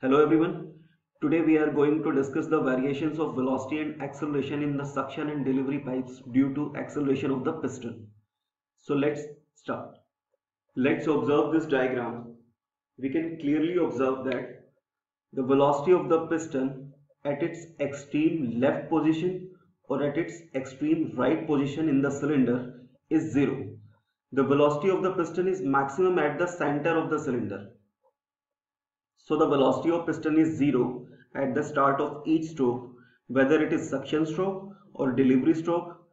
Hello everyone. Today we are going to discuss the variations of velocity and acceleration in the suction and delivery pipes due to acceleration of the piston. So let's start. Let's observe this diagram. We can clearly observe that the velocity of the piston at its extreme left position or at its extreme right position in the cylinder is 0. The velocity of the piston is maximum at the center of the cylinder. So the velocity of piston is 0 at the start of each stroke, whether it is suction stroke or delivery stroke.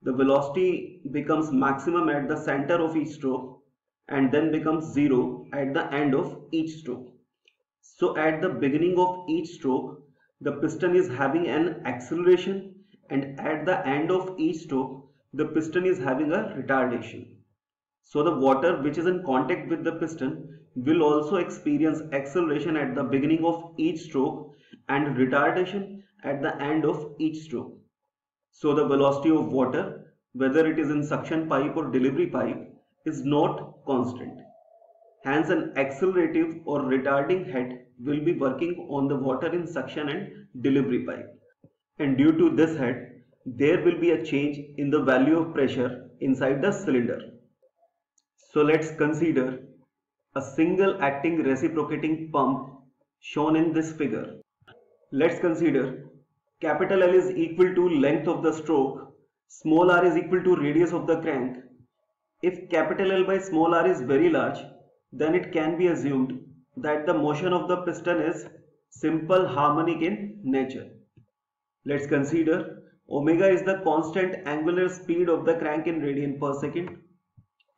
The velocity becomes maximum at the center of each stroke and then becomes 0 at the end of each stroke. So at the beginning of each stroke, the piston is having an acceleration, and at the end of each stroke, the piston is having a retardation. So the water which is in contact with the piston will also experience acceleration at the beginning of each stroke and retardation at the end of each stroke. So the velocity of water, whether it is in suction pipe or delivery pipe, is not constant. Hence an accelerative or retarding head will be working on the water in suction and delivery pipe. And due to this head, there will be a change in the value of pressure inside the cylinder. So let's consider a single acting reciprocating pump shown in this figure. Let's consider capital L is equal to length of the stroke, small r is equal to radius of the crank. If capital L by small r is very large, then it can be assumed that the motion of the piston is simple harmonic in nature. Let's consider omega is the constant angular speed of the crank in radian per second.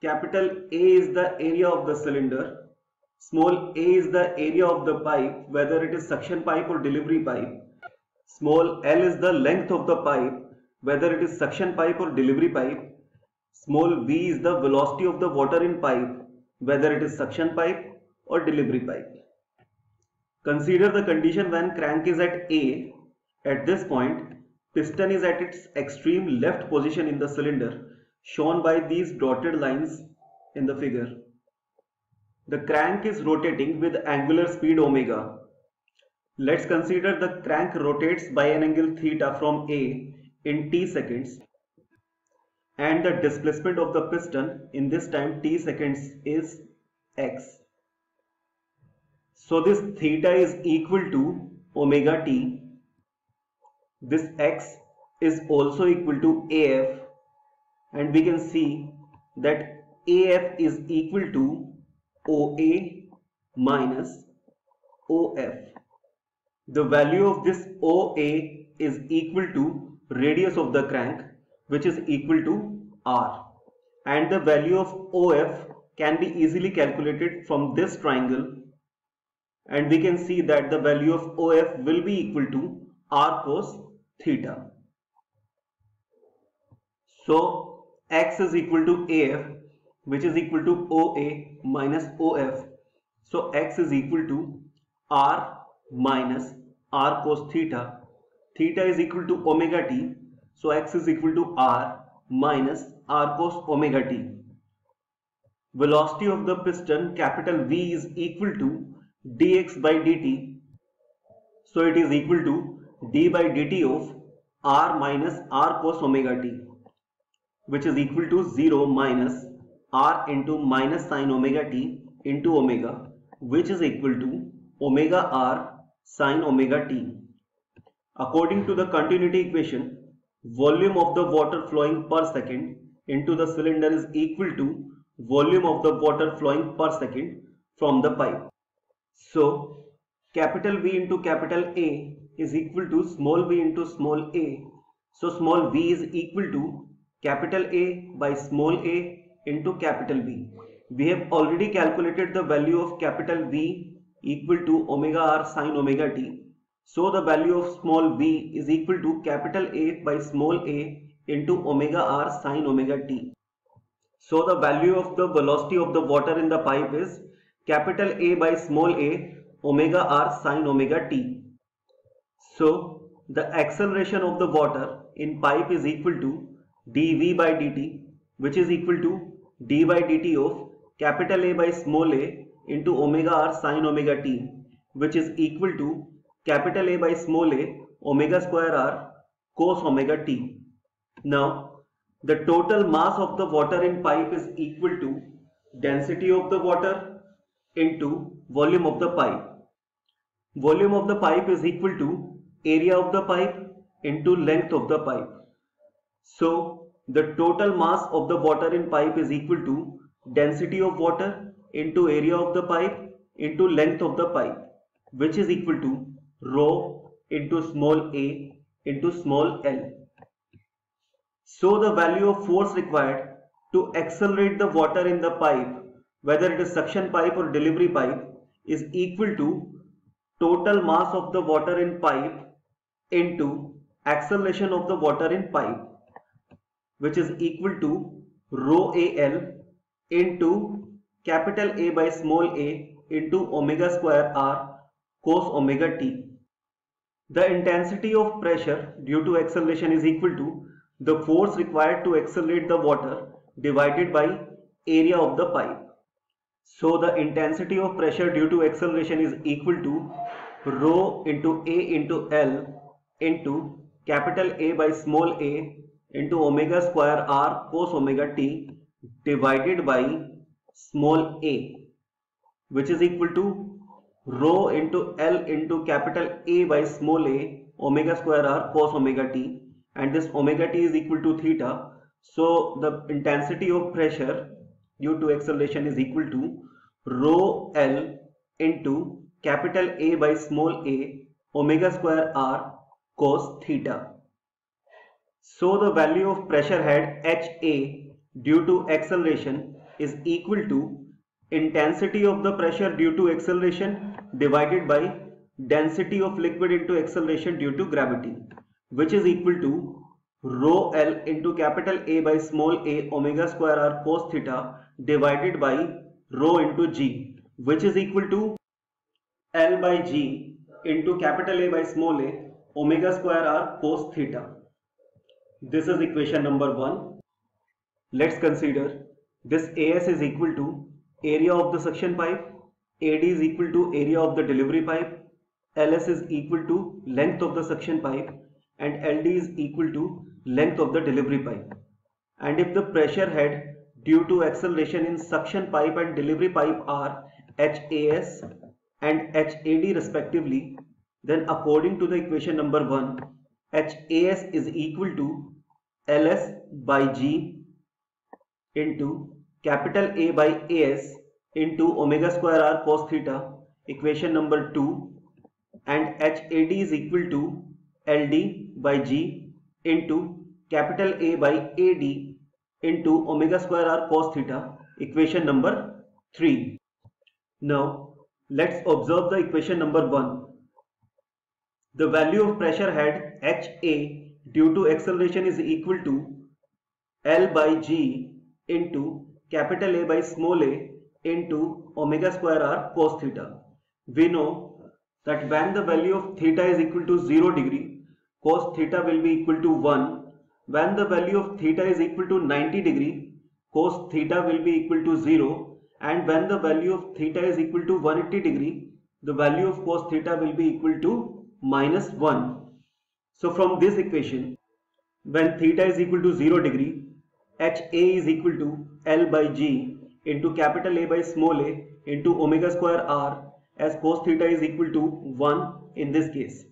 Capital A is the area of the cylinder, small a is the area of the pipe, whether it is suction pipe or delivery pipe, small l is the length of the pipe, whether it is suction pipe or delivery pipe, small v is the velocity of the water in pipe, whether it is suction pipe or delivery pipe. Consider the condition when crank is at A. At this point, piston is at its extreme left position in the cylinder, shown by these dotted lines in the figure. The crank is rotating with angular speed omega. Let's consider the crank rotates by an angle theta from A in t seconds, and the displacement of the piston in this time t seconds is x. So this theta is equal to omega t. This x is also equal to AF, and we can see that AF is equal to OA minus OF. The value of this OA is equal to radius of the crank, which is equal to R, and the value of OF can be easily calculated from this triangle, and we can see that the value of OF will be equal to R cos theta. So x is equal to AF, which is equal to OA minus OF. So x is equal to R minus R cos theta. Theta is equal to omega t. So x is equal to R minus R cos omega t. Velocity of the piston capital V is equal to dx by dt. So it is equal to d by dt of R minus R cos omega t, which is equal to 0 minus R into minus sine omega t into omega, which is equal to omega R sine omega t. According to the continuity equation, volume of the water flowing per second into the cylinder is equal to volume of the water flowing per second from the pipe. So capital V into capital A is equal to small v into small a. So small v is equal to capital A by small a into capital V. We have already calculated the value of capital V equal to omega R sine omega t. So the value of small v is equal to capital A by small a into omega R sine omega t. So the value of the velocity of the water in the pipe is capital A by small a omega R sine omega t. So the acceleration of the water in pipe is equal to dV by dt, which is equal to d by dt of capital A by small a into omega R sine omega t, which is equal to capital A by small a omega square r cos omega t. Now the total mass of the water in pipe is equal to density of the water into volume of the pipe. Volume of the pipe is equal to area of the pipe into length of the pipe. So the total mass of the water in pipe is equal to density of water into area of the pipe into length of the pipe, which is equal to rho into small a into small l. So the value of force required to accelerate the water in the pipe, whether it is suction pipe or delivery pipe, is equal to total mass of the water in pipe into acceleration of the water in pipe, which is equal to rho al into capital A by small a into omega square r cos omega t. The intensity of pressure due to acceleration is equal to the force required to accelerate the water divided by area of the pipe. So the intensity of pressure due to acceleration is equal to rho into A into L into capital A by small a into omega square r cos omega t divided by small a, which is equal to rho into L into capital A by small a omega square r cos omega t, and this omega t is equal to theta. So the intensity of pressure due to acceleration is equal to rho L into capital A by small a omega square r cos theta. So the value of pressure head HA due to acceleration is equal to intensity of the pressure due to acceleration divided by density of liquid into acceleration due to gravity, which is equal to rho L into capital A by small a omega square r cos theta divided by rho into G, which is equal to L by G into capital A by small a omega square r cos theta. This is equation number 1. Let's consider this AS is equal to area of the suction pipe, AD is equal to area of the delivery pipe, LS is equal to length of the suction pipe, and LD is equal to length of the delivery pipe. And if the pressure head due to acceleration in suction pipe and delivery pipe are HAS and HAD respectively, then according to the equation number 1, HAS is equal to LS by G into capital A by AS into omega square r cos theta, equation number 2, and HAD is equal to LD by G into capital A by AD into omega square r cos theta, equation number 3. Now let's observe the equation number 1. The value of pressure head HA due to acceleration is equal to L by G into capital A by small a into omega square r cos theta. We know that when the value of theta is equal to 0 degree, cos theta will be equal to 1. When the value of theta is equal to 90 degree, cos theta will be equal to 0. And when the value of theta is equal to 180 degree, the value of cos theta will be equal to minus 1. So from this equation, when theta is equal to 0 degree, HA is equal to L by G into capital A by small a into omega square r, as cos theta is equal to 1 in this case.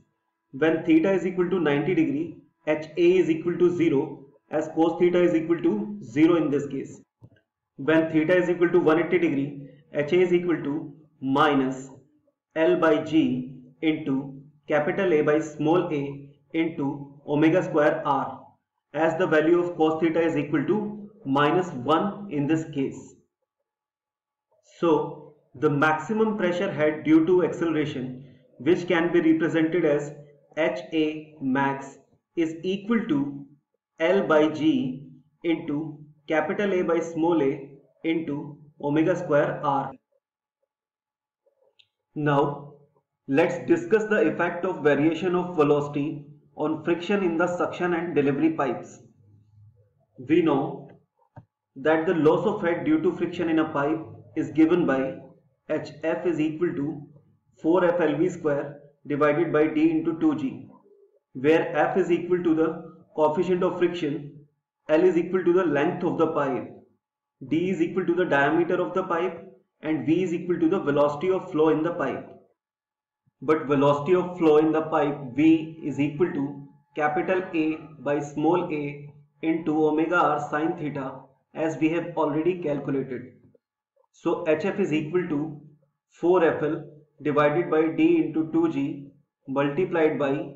When theta is equal to 90 degree, HA is equal to 0, as cos theta is equal to 0 in this case. When theta is equal to 180 degree, HA is equal to minus L by G into capital A by small a into omega square r, as the value of cos theta is equal to minus 1 in this case. So the maximum pressure head due to acceleration, which can be represented as HA max, is equal to L by G into capital A by small a into omega square r. Now let's discuss the effect of variation of velocity on friction in the suction and delivery pipes. We know that the loss of head due to friction in a pipe is given by HF is equal to 4FLV square divided by d into 2g, where F is equal to the coefficient of friction, L is equal to the length of the pipe, d is equal to the diameter of the pipe, and v is equal to the velocity of flow in the pipe. But velocity of flow in the pipe v is equal to capital A by small a into omega r sine theta, as we have already calculated. So HF is equal to 4FL divided by d into 2g multiplied by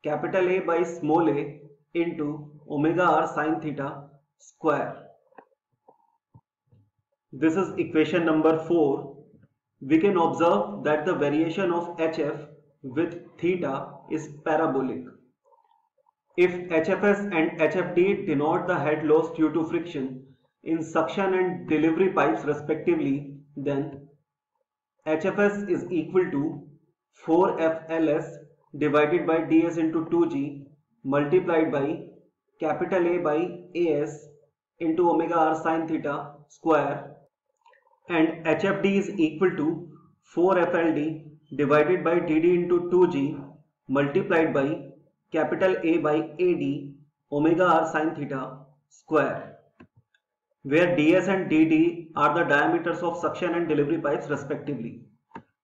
capital A by small a into omega r sine theta square. This is equation number 4. We can observe that the variation of HF with theta is parabolic. If HFS and HFD denote the head loss due to friction in suction and delivery pipes respectively, then HFS is equal to 4FLS divided by ds into 2g multiplied by capital A by AS into omega r sine theta square, and HFD is equal to 4FLD divided by dd into 2g multiplied by capital A by AD omega r sine theta square, where ds and dd are the diameters of suction and delivery pipes respectively.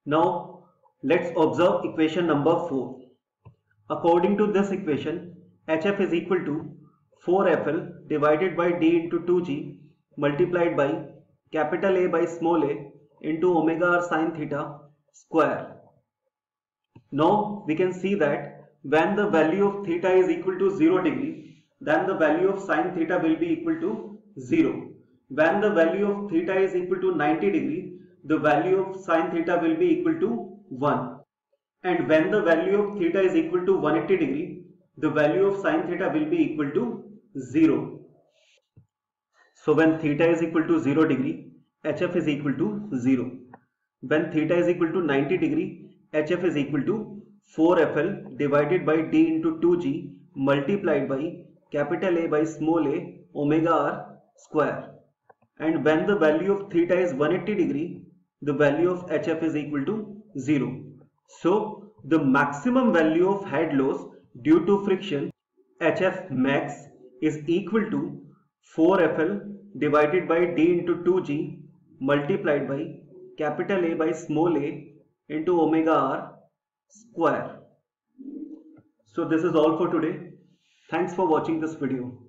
Now let's observe equation number 4. According to this equation, HF is equal to 4FL divided by d into 2g multiplied by capital A by small a into omega r sine theta square. Now we can see that when the value of theta is equal to 0 degree, then the value of sine theta will be equal to 0. When the value of theta is equal to 90 degree, the value of sine theta will be equal to 1. And when the value of theta is equal to 180 degree, the value of sine theta will be equal to 0. So when theta is equal to 0 degree, HF is equal to 0. When theta is equal to 90 degree, HF is equal to 4FL divided by d into 2g multiplied by capital A by small a omega r square. And when the value of theta is 180 degree, the value of HF is equal to 0. So the maximum value of head loss due to friction, HF max, is equal to 4FL divided by d into 2g multiplied by capital A by small a into omega r square. So this is all for today. Thanks for watching this video.